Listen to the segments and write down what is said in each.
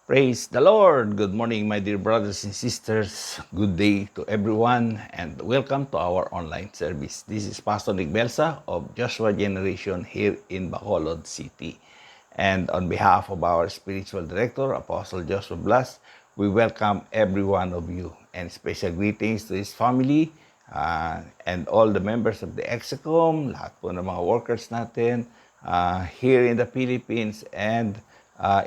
Praise the Lord! Good morning, my dear brothers and sisters. Good day to everyone, and welcome to our online service. This is Pastor Nick Belsa of Joshua Generation here in Bacolod City. And on behalf of our spiritual director, Apostle Joshua Blas, we welcome every one of you. And special greetings to his family and all the members of the Execom, lahat po ng mga workers natin here in the Philippines and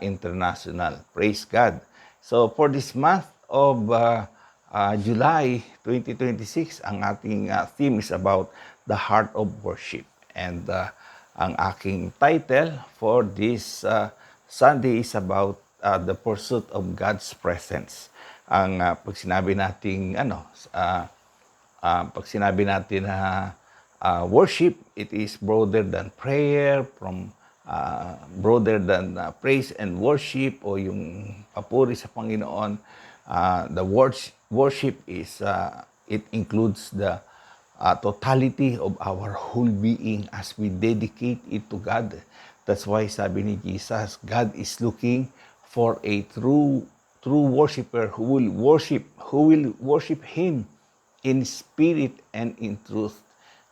international. Praise God. So for this month of July 2026, ang ating theme is about the heart of worship. And ang aking title for this Sunday is about the pursuit of God's presence. Ang pag sinabi nating pag sinabi natin na worship, it is broader than prayer, broader than praise and worship o yung papuri sa Panginoon. The worship is, it includes the totality of our whole being as we dedicate it to God. That's why sabi ni Jesus, God is looking for a true worshiper who will worship Him in spirit and in truth.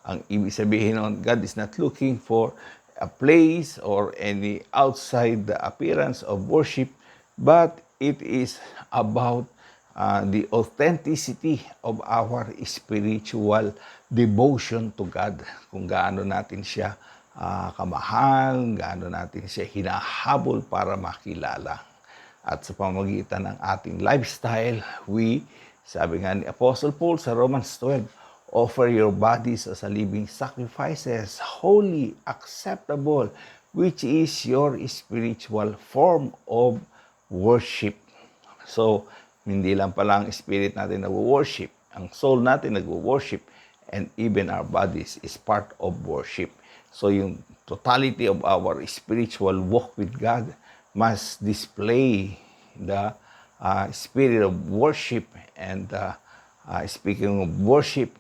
Ang ibig sabihin nun, God is not looking for a place or any outside the appearance of worship, but it is about the authenticity of our spiritual devotion to God. Kung gaano natin siya kamahal, gaano natin siya hinahabol para makilala. At sa pamamagitan ng ating lifestyle, sabi nga ni Apostle Paul sa Romans 12, offer your bodies as a living sacrifices, holy, acceptable, which is your spiritual form of worship. So, hindi lang pala ang spirit natin nag-worship, ang soul natin nag-worship, and even our bodies is part of worship. So, yung totality of our spiritual walk with God must display the spirit of worship. And speaking of worship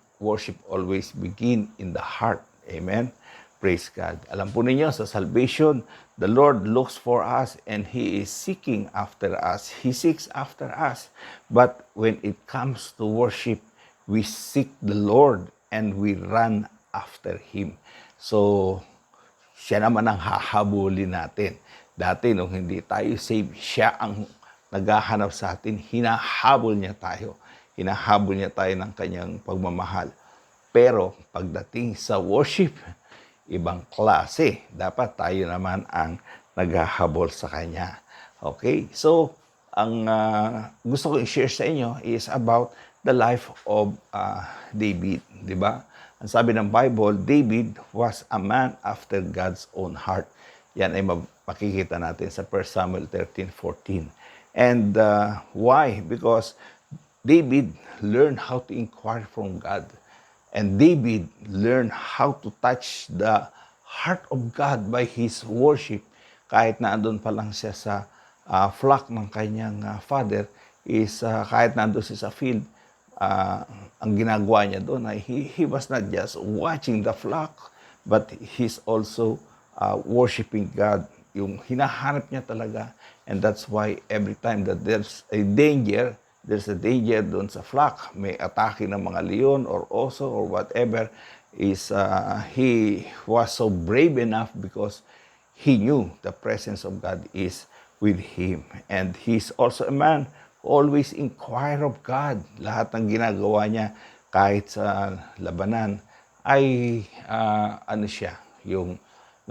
always begin in the heart. Amen? Praise God. Alam po ninyo, sa salvation, the Lord looks for us and He is seeking after us. He seeks after us. But when it comes to worship, we seek the Lord and we run after Him. So, siya naman ang hahabulin natin. Dati, nung hindi tayo saved, siya ang naghahanap sa atin. Hinahabol niya tayo. Hinahabol niya tayo ng kanyang pagmamahal. Pero pagdating sa worship, ibang klase. Dapat tayo naman ang naghahabol sa kanya. Okay? So, ang gusto ko i-share sa inyo is about the life of David. Diba? Ang sabi ng Bible, David was a man after God's own heart. Yan ay makikita natin sa 1 Samuel 13:14. And why? Because David learned how to inquire from God. And David learned how to touch the heart of God by his worship. Kahit na andun pa lang siya sa flock ng kanyang father, kahit na andun siya sa field, ang ginagawa niya doon ay he was not just watching the flock, but he's also worshiping God. Yung hinahanap niya talaga. And that's why every time that there's a danger doon sa flock, may atake ng mga leon or oso or whatever, he was so brave enough because he knew the presence of God is with him. And he's also a man who always inquire of God. Lahat ng ginagawa niya, kahit sa labanan, ay yung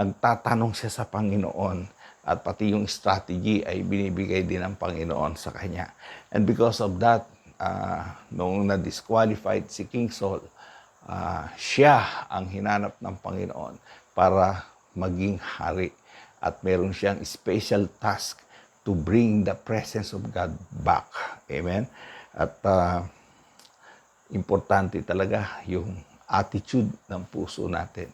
nagtatanong siya sa Panginoon. At pati yung strategy ay binibigay din ng Panginoon sa kanya. And because of that, noong na-disqualified si King Saul, siya ang hinanap ng Panginoon para maging hari. At meron siyang special task to bring the presence of God back. Amen? At importante talaga yung attitude ng puso natin.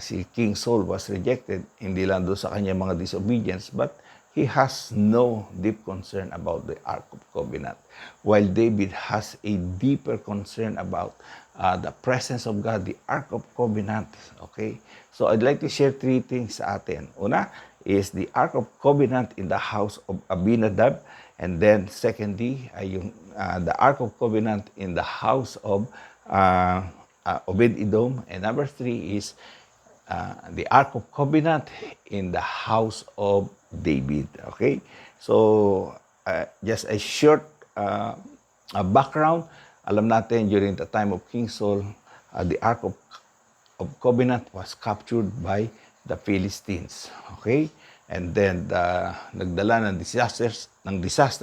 Si King Saul was rejected, hindi lang doon sa kanyang mga disobedience, but he has no deep concern about the Ark of Covenant. While David has a deeper concern about the presence of God, the Ark of Covenant. Okay? So I'd like to share 3 things sa atin. Una, is the Ark of Covenant in the house of Abinadab. And then secondly, ay yung the Ark of Covenant in the house of Obed-Edom. And number 3 is the Ark of Covenant in the house of David. Okay? So, just a short background. Alam natin, during the time of King Saul, the Ark of Covenant was captured by the Philistines. Okay? And then, nagdala ng disaster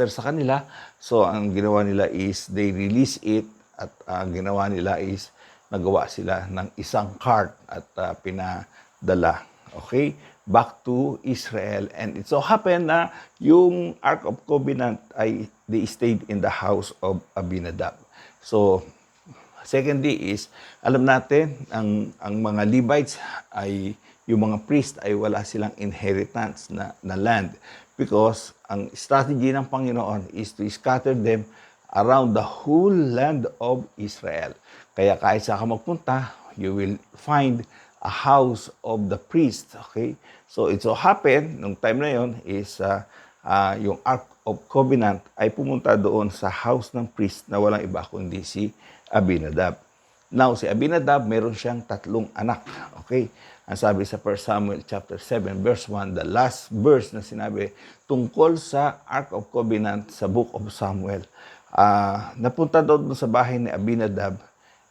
sa kanila. So, ang ginawa nila is, they release it at ang ginawa nila is, nagawa sila ng isang cart at pinadala, okay, back to Israel. And it so happened na yung Ark of Covenant ay they stayed in the house of Abinadab. So, secondly is, alam natin, ang mga Levites ay, yung mga priest ay wala silang inheritance na land because ang strategy ng Panginoon is to scatter them around the whole land of Israel. Kaya kahit saan ka magpunta, you will find a house of the priest. Okay? So it so happened, nung time na yon is yung Ark of Covenant ay pumunta doon sa house ng priest na walang iba kundi si Abinadab. Now, si Abinadab, meron siyang 3 anak. Okay? Ang sabi sa 1 Samuel chapter 7, verse 1, the last verse na sinabi tungkol sa Ark of Covenant sa Book of Samuel. Napunta doon sa bahay ni Abinadab.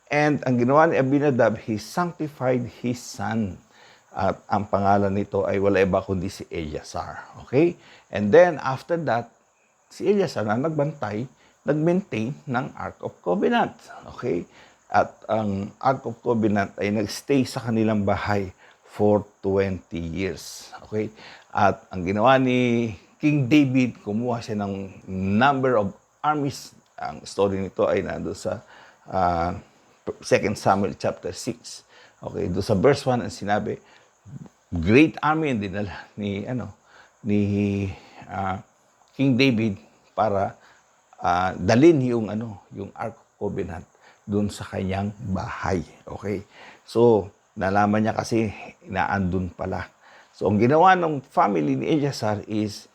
And ang ginawa ni Abinadab, he sanctified his son. At ang pangalan nito ay wala iba kundi si Eleazar. Okay? And then, after that, si Eleazar na nagbantay, nag-maintain ng Ark of Covenant. Okay? At ang Ark of Covenant ay nag-stay sa kanilang bahay for 20 years. Okay? At ang ginawa ni King David, kumuha siya ng number of armies. Ang story nito ay nandun sa 2 Samuel chapter 6. Okay, doon sa verse 1 ang sinabi, great army ang dinala ni King David para dalin yung Ark of Covenant doon sa kanyang bahay. Okay? So, nalaman niya kasi naandun pala. So, ang ginawa ng family ni Eleazar is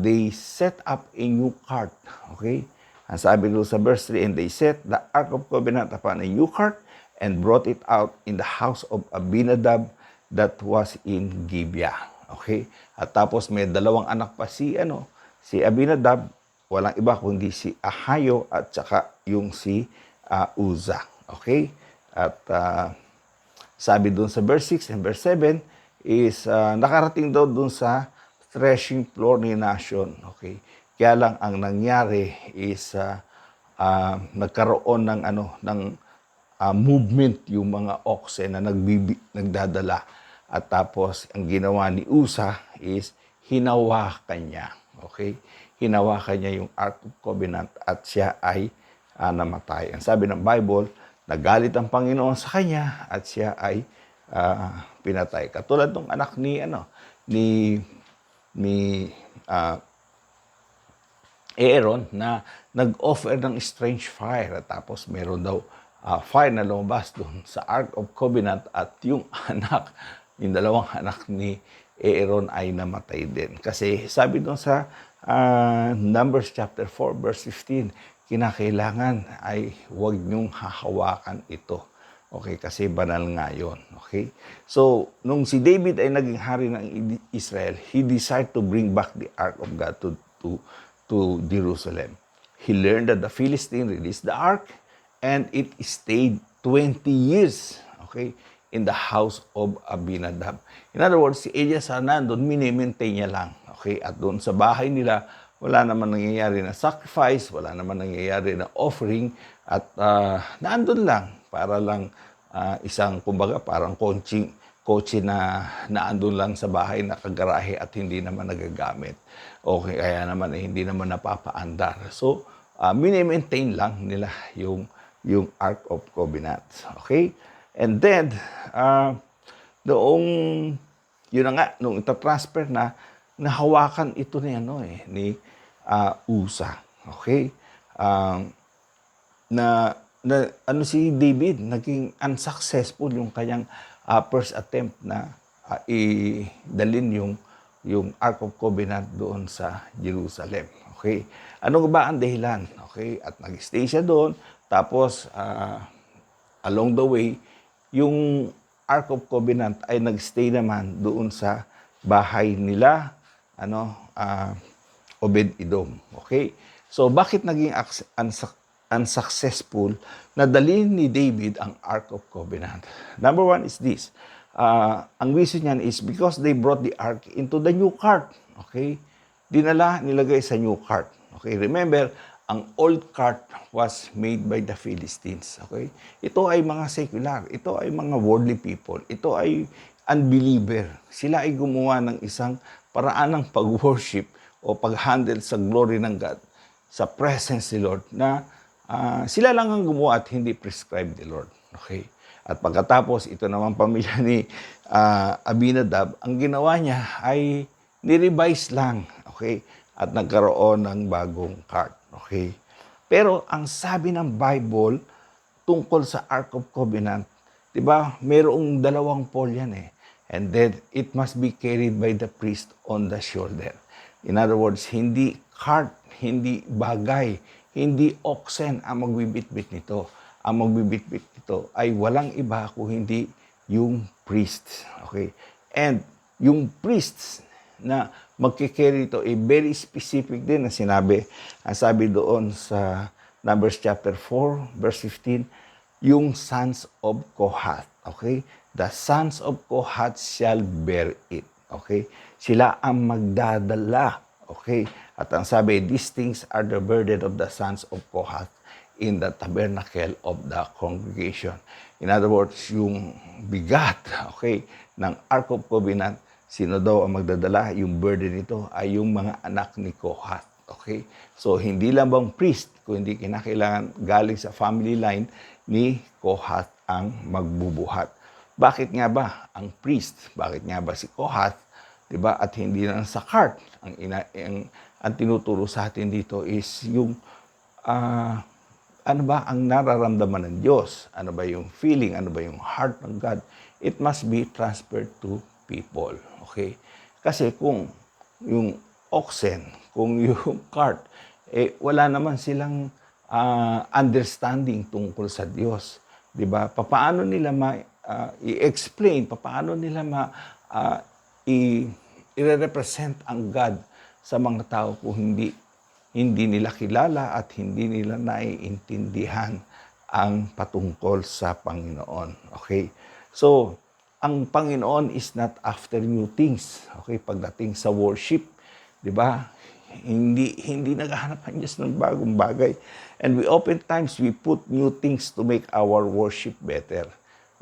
they set up a new cart. Okay? Ang sabi doon sa verse 3, and they set the Ark of Covenant upon a new cart and brought it out in the house of Abinadab that was in Gibeah. Okay? At tapos may 2 anak pa si Abinadab, walang iba kundi si Ahayo at saka yung si Uza. Okay? At sabi doon sa verse 6 and verse 7 is nakarating daw doon sa threshing floor ni nation. Okay? Kaya lang ang nangyari is nagkaroon ng movement yung mga oxen na nagdadala. At tapos ang ginawa ni Uza is hinawakan niya. Okay? Hinawakan niya yung Ark of Covenant at siya ay namatay. Ang sabi ng Bible, nagalit ang Panginoon sa kanya at siya ay pinatay. Katulad ng anak ni Aaron na nag-offer ng strange fire. At tapos meron daw fire na lumabas doon sa Ark of Covenant at yung yung 2 anak ni Aaron ay namatay din. Kasi sabi doon sa Numbers chapter 4 verse 15, kinakailangan ay huwag niyong hahawakan ito. Okay, kasi banal nga yun. Okay? So, nung si David ay naging hari ng Israel, he decided to bring back the Ark of God to Jerusalem. He learned that the Philistine released the Ark and it stayed 20 years, okay, in the house of Abinadab. In other words, si Eleazar nandun, mini-maintain niya lang. Okay? At doon sa bahay nila, wala naman nangyayari na sacrifice, wala naman nangyayari na offering, at nandun lang para lang isang, kumbaga, parang kotse na naandun lang sa bahay, nakagarahe at hindi naman nagagamit. Okay, kaya naman hindi naman napapaandar. So, mini-maintain lang nila yung Ark of Covenant. Okay? And then, yun na nga, nung itatransfer na, nahawakan ito ni Uza. Okay? Si David, naging unsuccessful yung kanyang first attempt na idalin yung yung Ark of Covenant doon sa Jerusalem. Okay? Ano ba ang dahilan? Okay? At nag-stay siya doon. Tapos, along the way, yung Ark of Covenant ay nag-stay naman doon sa bahay nila, Obed-Edom. Okay? So, bakit naging unsuccessful na dalhin ni David ang Ark of Covenant? Number one is this. Ang reason niyan is because they brought the Ark into the new cart. Okay? Nilagay sa new cart. Okay? Remember, ang old cart was made by the Philistines. Okay? Ito ay mga secular. Ito ay mga worldly people. Ito ay unbeliever. Sila ay gumawa ng isang paraan ng pag-worship o pag-handle sa glory ng God, sa presence ni Lord, na sila lang ang gumawa at hindi prescribed ni Lord. Okay? At pagkatapos, ito naman pamilya ni Abinadab, ang ginawa niya ay ni-revise lang. Okay? At nagkaroon ng bagong cart. Okay? Pero ang sabi ng Bible tungkol sa Ark of Covenant, di ba, mayroong dalawang pole yan eh. And then, it must be carried by the priest on the shoulder. In other words, hindi cart, hindi bagay, hindi oxen ang magbibitbit nito. Ang magbibitbit nito ay walang iba kung hindi yung priest. Okay? And yung priests na magkikarry ito ay very specific din na sinabi. Ang sabi doon sa Numbers chapter 4, verse 15, yung sons of Kohath. Okay? The sons of Kohath shall bear it. Okay? Sila ang magdadala. Okay? At ang sabi, these things are the burden of the sons of Kohath in the tabernacle of the congregation. In other words, yung bigat, okay, ng Ark of Covenant, sino daw ang magdadala? Yung burden nito ay yung mga anak ni Kohath. Okay? So, hindi lang bang priest, kung hindi kinakailangan galing sa family line ni Kohath ang magbubuhat. Bakit nga ba ang priest? Bakit nga ba si Kohath? Diba? At hindi lang sa cart. Ang tinuturo sa atin dito is yung ano ba ang nararamdaman ng Diyos? Ano ba yung feeling? Ano ba yung heart ng God? It must be transferred to people. Okay? Kasi kung yung oxen, kung yung cart, wala naman silang understanding tungkol sa Diyos. Diba? Paano nila i-explain? Paano nila i-represent ang God sa mga tao kung hindi nila kilala at hindi nila naiintindihan ang patungkol sa Panginoon. Okay? So, ang Panginoon is not after new things. Okay? Pagdating sa worship, di ba? Hindi naghahanap ang Diyos ng bagong bagay. And oftentimes, we put new things to make our worship better.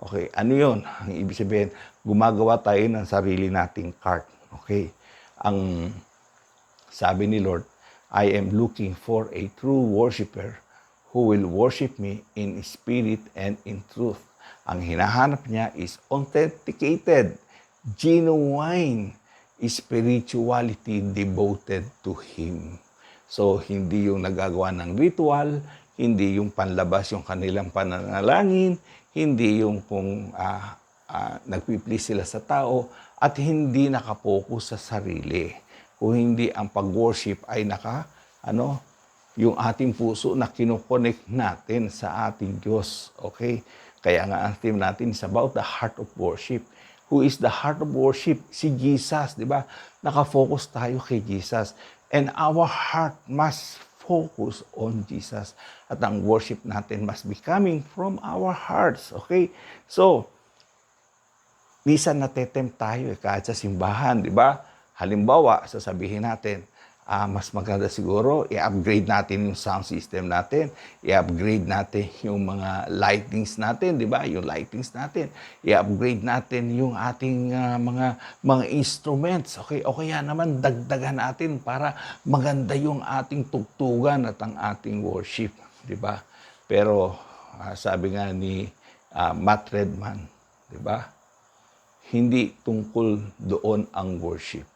Okay? Ano yun? Ang ibig sabihin, gumagawa tayo ng sarili nating cart. Okay? Ang sabi ni Lord, I am looking for a true worshiper who will worship me in spirit and in truth. Ang hinahanap niya is authenticated, genuine spirituality devoted to Him. So, hindi yung nagagawa ng ritual, hindi yung panlabas yung kanilang pananalangin, hindi yung kung nagpiplease sila sa tao, at hindi nakapokus sa sarili. Kung hindi ang pag-worship ay yung ating puso na kinoconnect natin sa ating Diyos. Okay? Kaya nga ang theme natin is about the heart of worship. Who is the heart of worship? Si Jesus, di ba? Nakafocus tayo kay Jesus. And our heart must focus on Jesus. At ang worship natin must be coming from our hearts. Okay? So, minsan natetempt tayo kahit sa simbahan, di ba? Halimbawa, sasabihin natin, mas maganda siguro, i-upgrade natin yung sound system natin, i-upgrade natin yung mga lightings natin, di ba? Yung lightings natin, i-upgrade natin yung ating mga instruments, okay? O kaya naman, dagdagan natin para maganda yung ating tugtugan at ang ating worship, di ba? Pero, sabi nga ni Matt Redman, di ba? Hindi tungkol doon ang worship.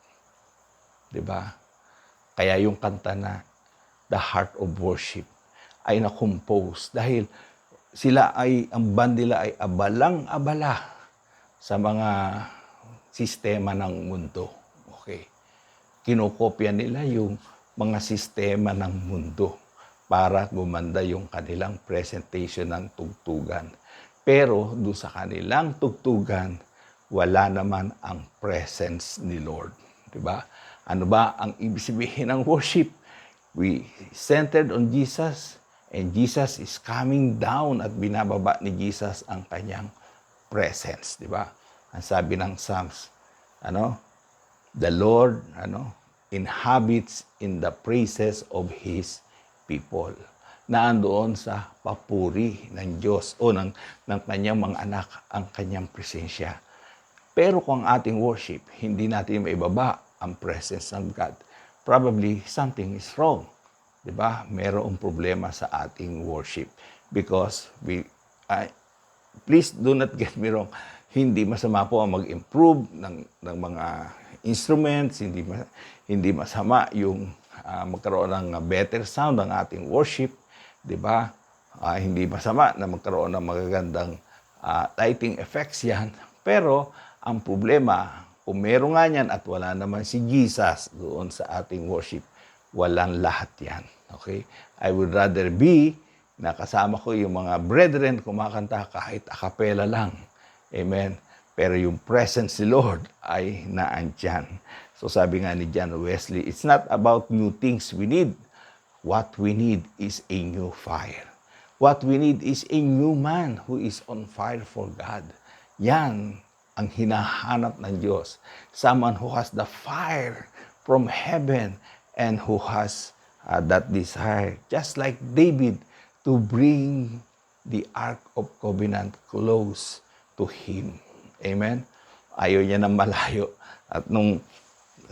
Diba? Kaya yung kanta na The Heart of Worship ay na-compose dahil ang band nila ay abalang-abala sa mga sistema ng mundo. Okay. kinokopya nila yung mga sistema ng mundo para gumanda yung kanilang presentation ng tugtugan. Pero doon sa kanilang tugtugan, wala naman ang presence ni Lord. Diba? Ano ba ang ibig sabihin ng worship? We centered on Jesus, and Jesus is coming down at binababa ni Jesus ang kanyang presence, di ba? Ang sabi ng Psalms, the Lord, inhabits in the praises of His people. Naandoon sa papuri ng Diyos o ng kanyang mga anak ang kanyang presensya. Pero kung ang ating worship, hindi natin maibaba ang presence ng God, probably something is wrong. Diba? Mayroong problema sa ating worship. Because please do not get me wrong, hindi masama po ang mag-improve ng mga instruments, hindi masama yung magkaroon ng better sound ng ating worship, diba? Hindi masama na magkaroon ng magagandang lighting effects yan. Pero ang problema, kung meron nga yan at wala naman si Jesus doon sa ating worship, walang lahat yan. Okay? I would rather be na kasama ko yung mga brethren kumakanta kahit a cappella lang. Amen? Pero yung presence ni Lord ay naandyan. So sabi nga ni John Wesley, it's not about new things we need. What we need is a new fire. What we need is a new man who is on fire for God. Yan ang hinahanap ng Diyos. Someone who has the fire from heaven and who has that desire, just like David, to bring the Ark of Covenant close to him. Amen? Ayaw niya ng malayo. At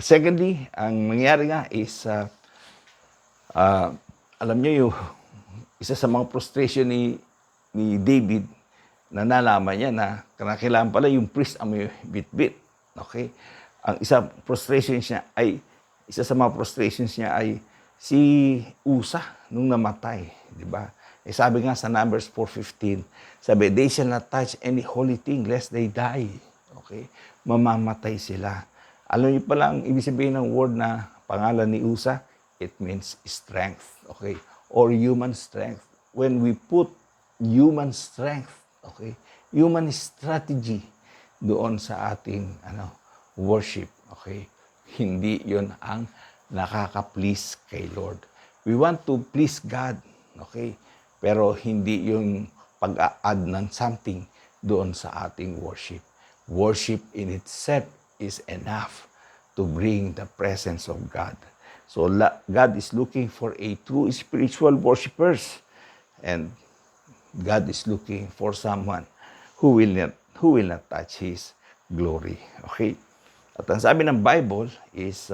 secondly, ang nangyari nga is, alam niyo yung isa sa mga frustration ni David, na nalaman niya na kailangan pala yung priest ang may bit-bit. Okay? Isa sa mga frustrations niya ay si Usa nung namatay, di ba? Sabi nga sa Numbers 4:15, sabi, they shall not touch any holy thing lest they die. Okay? Mamamatay sila. Alam niyo pala ang ibig sabihin ng word na pangalan ni Usa? It means strength. Okay? Or human strength. When we put human strength, okay, human strategy doon sa ating worship, okay, hindi yon ang nakaka-please kay Lord. We want to please God, okay, pero hindi yung pag-a-add ng something doon sa ating worship. Worship in itself is enough to bring the presence of God. So God is looking for a true spiritual worshipers, and God is looking for someone who will not touch His glory. Okay? At ang sabi ng Bible is,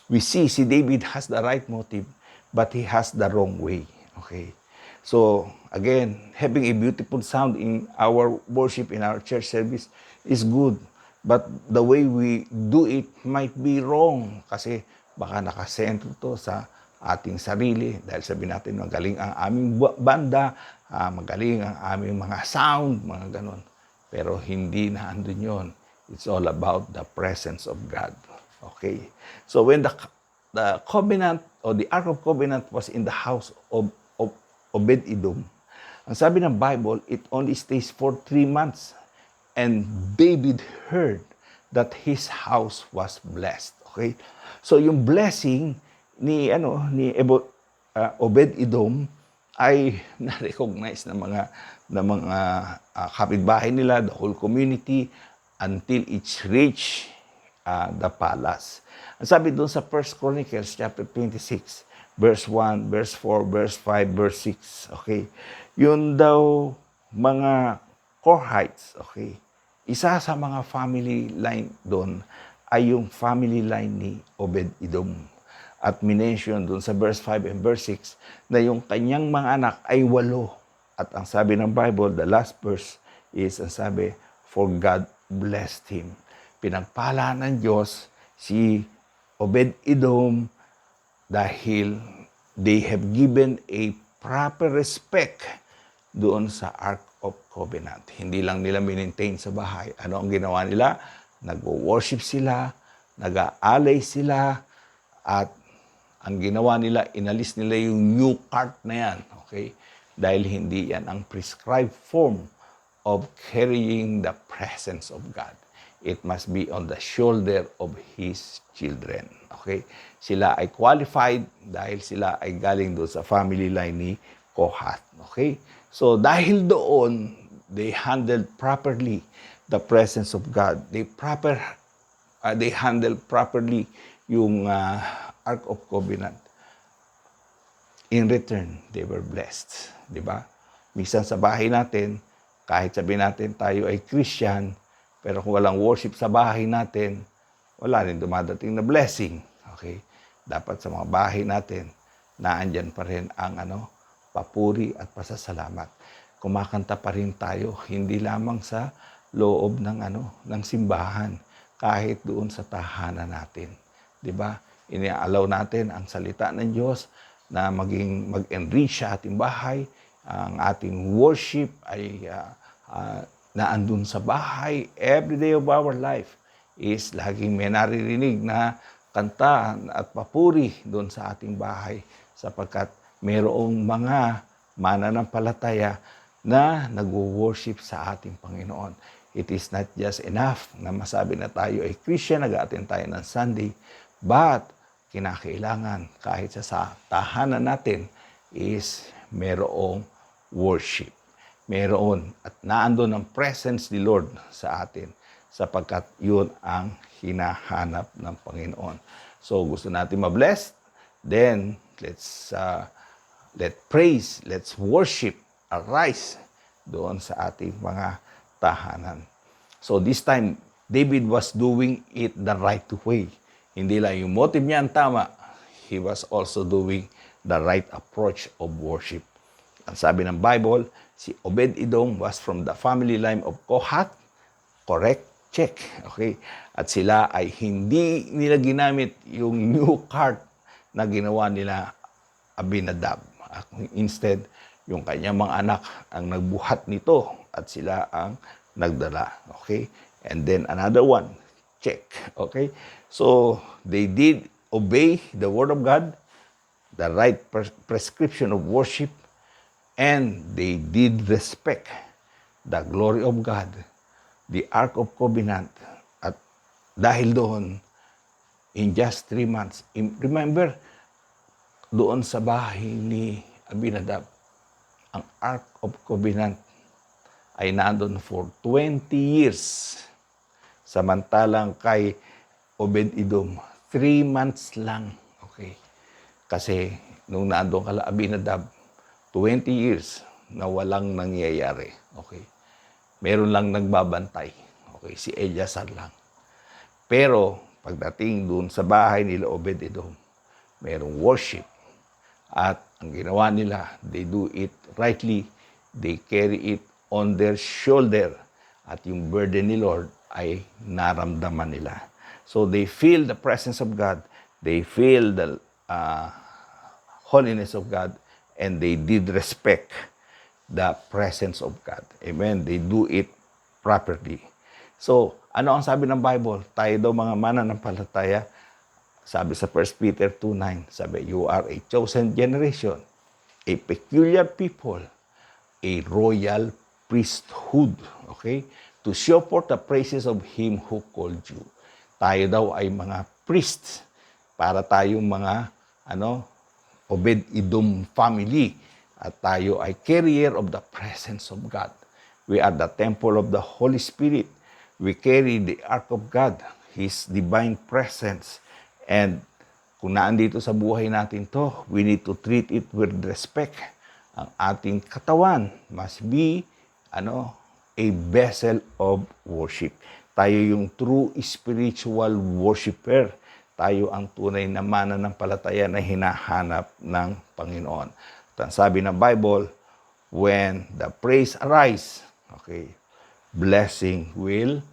we see si David has the right motive, but he has the wrong way. Okay? So, again, having a beautiful sound in our worship, in our church service is good. But the way we do it might be wrong. Kasi baka nakasentro to sa ating sarili, dahil sabihin natin magaling ang aming banda, magaling ang aming mga sound, mga ganon. Pero hindi na andun yun. It's all about the presence of God. Okay? So when the covenant or the Ark of Covenant was in the house of Obed-Edom, ang sabi ng Bible, it only stays for 3 months. And David heard that his house was blessed. Okay? So yung blessing ni Obed-Edom ay na-recognize ng mga kapitbahay nila, the whole community, until it's reached the palace. Ang sabi doon sa 1 Chronicles chapter 26, verse 1, verse 4, verse 5, verse 6, okay? Yun daw mga Korhites, okay? Isa sa mga family line doon ay yung family line ni Obed-Edom. At minention doon sa verse 5 and verse 6 na yung kanyang mga anak ay 8. At ang sabi ng Bible, the last verse is, ang sabi, for God blessed him. Pinagpala ng Diyos si Obed-Edom dahil they have given a proper respect doon sa Ark of Covenant. Hindi lang nila maintain sa bahay. Ano ang ginawa nila? Nag-worship sila, nag-aalay sila at ang ginawa nila, inalis nila yung new cart na yan. Okay? Dahil hindi yan ang prescribed form of carrying the presence of God. It must be on the shoulder of His children. Okay? Sila ay qualified dahil sila ay galing doon sa family line ni Kohath. Okay? So dahil doon, they handled properly the presence of God. They handled properly yung Ark of Covenant. In return, they were blessed. Di ba? Minsan sa bahay natin, kahit sabihin natin tayo ay Christian, pero kung walang worship sa bahay natin, wala rin dumadating na blessing. Okay? Dapat sa mga bahay natin, naandyan pa rin ang papuri at pasasalamat. Kumakanta pa rin tayo, hindi lamang sa loob ng simbahan, kahit doon sa tahanan natin. 'Di ba? Iniaalaw natin ang salita ng Diyos na mag-enrich sa ating bahay. Ang ating worship ay naandun sa bahay. Every day of our life is laging may naririnig na kanta at papuri doon sa ating bahay sapagkat mayroong mga mananampalataya na nagwo-worship sa ating Panginoon. It is not just enough na masabi na tayo ay Christian, nag-attend tayo ng Sunday, but kinakailangan kahit sa tahanan natin is merong worship. Meron at naandun ang presence ni Lord sa atin sapagkat yun ang hinahanap ng Panginoon. So gusto natin ma-bless, then let's praise, let's worship, arise doon sa ating mga tahanan. So this time, David was doing it the right way. Hindi lang yung motive niya ang tama, he was also doing the right approach of worship. Ang sabi ng Bible, si Obed-Edom was from the family line of Kohath. Correct? Check. Okay? At sila ay hindi nila ginamit yung new cart na ginawa nila Abinadab. Instead, yung kanyang mga anak ang nagbuhat nito at sila ang nagdala. Okay? And then another one, check. Okay? So, they did obey the word of God, the right prescription of worship, and they did respect the glory of God, the Ark of Covenant. At dahil doon, in just 3 months, remember, doon sa bahay ni Abinadab, ang Ark of Covenant ay nandun for 20 years. Samantalang kay Obed-Edom, 3 months lang. Okay? Kasi nung nandun kala Abinadab, 20 years na walang nangyayari. Okay? Meron lang nagbabantay. Okay? Si Eleazar lang. Pero pagdating dun sa bahay nila Obed-Edom, merong worship. At ang ginawa nila, they do it rightly. They carry it on their shoulder. At yung burden ni Lord ay naramdaman nila. So they feel the presence of God. They feel the holiness of God. And they did respect the presence of God. Amen. They do it properly. So, ano ang sabi ng Bible? Tayo daw mga mananampalataya, sabi sa 1 Peter 2:9, sabi, you are a chosen generation, a peculiar people, a royal priesthood, okay? To show forth the praises of Him who called you. Tayo daw ay mga priests, para tayong mga, Obed-Edom family, at tayo ay carrier of the presence of God. We are the temple of the Holy Spirit. We carry the Ark of God, His divine presence. And kung naandito sa buhay natin to, we need to treat it with respect. Ang ating katawan must be a vessel of worship. Tayo yung true spiritual worshiper. Tayo ang tunay na mananampalataya na hinahanap ng Panginoon. At sabi ng Bible, when the praise arise, okay, blessing will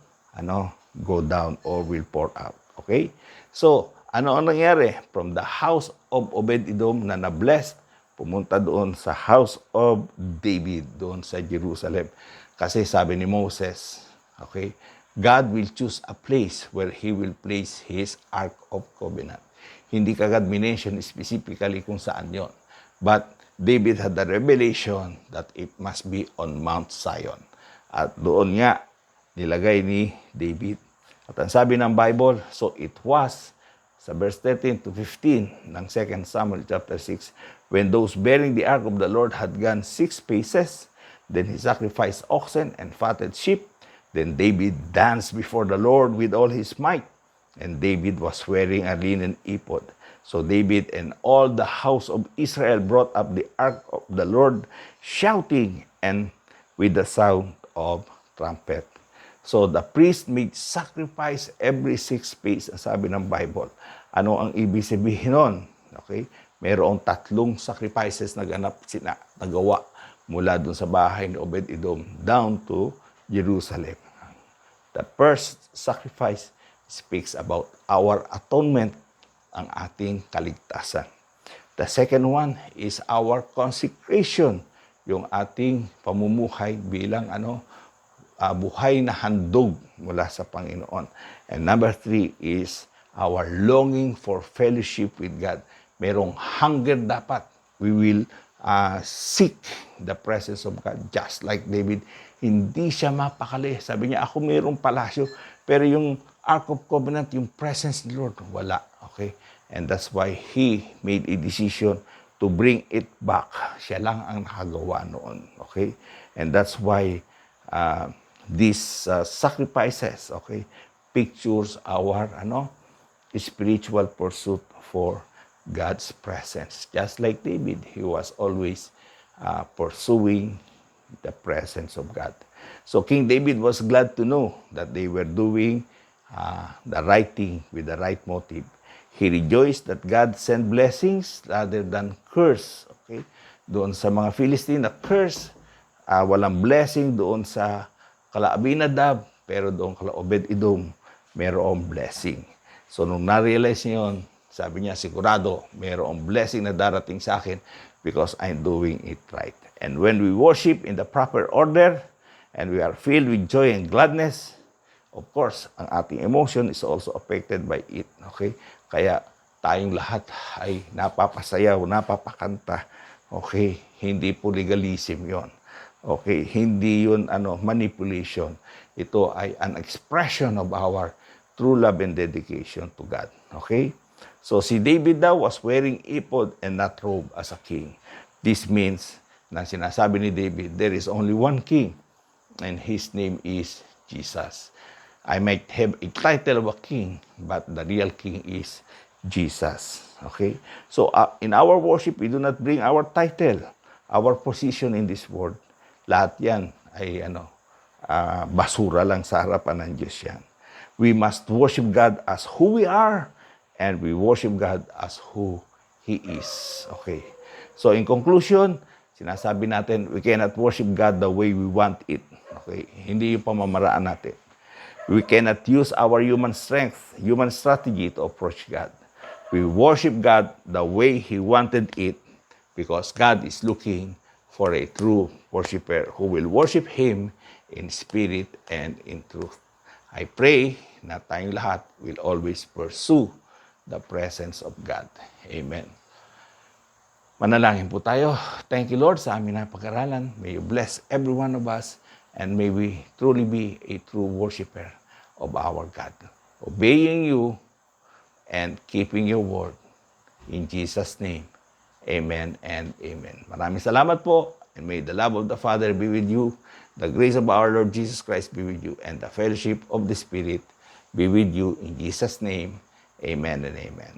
go down or will pour out. Okay? So, ano ang nangyari? From the house of Obed-Edom na na-blessed, pumunta doon sa house of David, doon sa Jerusalem. Kasi sabi ni Moses, okay, God will choose a place where He will place His Ark of Covenant. Hindi kagad minention specifically kung saan yon. But David had the revelation that it must be on Mount Zion. At doon nga, nilagay ni David. At ang sabi ng Bible, so it was, sa verse 13 to 15 ng 2 Samuel chapter 6, when those bearing the ark of the Lord had gone 6 paces, then he sacrificed oxen and fatted sheep. Then David danced before the Lord with all his might. And David was wearing a linen ephod. So David and all the house of Israel brought up the ark of the Lord, shouting and with the sound of trumpet. So the priest made sacrifice every 6 paces, sabi ng Bible. Ano ang ibig sabihin nun? Okay? Mayroong 3 sacrifices na nagawa mula dun sa bahay ni Obed-Edom down to Jerusalem. The first sacrifice speaks about our atonement, ang ating kaligtasan. The second one is our consecration, yung ating pamumuhay bilang buhay na handog mula sa Panginoon. And number 3 is our longing for fellowship with God. Merong hunger dapat. We will seek the presence of God just like David. Hindi siya mapakali. Sabi niya, ako mayroong palasyo, pero yung Ark of Covenant, yung presence ni Lord, wala. Okay? And that's why he made a decision to bring it back. Siya lang ang nakagawa noon. Okay? And that's why these sacrifices, okay, pictures our spiritual pursuit for God's presence. Just like David, he was always pursuing the presence of God. So King David was glad to know that they were doing the right thing with the right motive. He rejoiced that God sent blessings rather than curse. Okay? Doon sa mga Philistine na curse, walang blessing. Doon sa kala Abinadab, pero doon kala Obed-Edom, mayroong blessing. So nung na-realize niya yun, sabi niya, sigurado, mayroong blessing na darating sa akin because I'm doing it right. And when we worship in the proper order, and we are filled with joy and gladness, of course, ang ating emotion is also affected by it. Okay? Kaya tayong lahat ay napapasayaw, napapakanta. Okay? Hindi po legalism yon. Okay? Hindi yun manipulation. Ito ay an expression of our true love and dedication to God. Okay? So si David daw was wearing ephod and not robe as a king. This means na sinasabi ni David, there is only one king, and his name is Jesus. I might have a title of a king, but the real king is Jesus. Okay? So in our worship, we do not bring our title, our position in this world. Lahat yan ay basura lang sa harapan ng Diyos yan. We must worship God as who we are, and we worship God as who He is. Okay? So in conclusion, sinasabi natin, we cannot worship God the way we want it. Okay? Hindi yung pamamaraan natin. We cannot use our human strength, human strategy to approach God. We worship God the way He wanted it because God is looking for a true worshiper who will worship Him in spirit and in truth. I pray na tayong lahat will always pursue the presence of God. Amen. Manalangin po tayo. Thank you, Lord, sa aming napag-aralan. May you bless every one of us, and may we truly be a true worshiper of our God. Obeying you and keeping your word. In Jesus' name, amen and amen. Maraming salamat po, and may the love of the Father be with you, the grace of our Lord Jesus Christ be with you, and the fellowship of the Spirit be with you. In Jesus' name, amen and amen.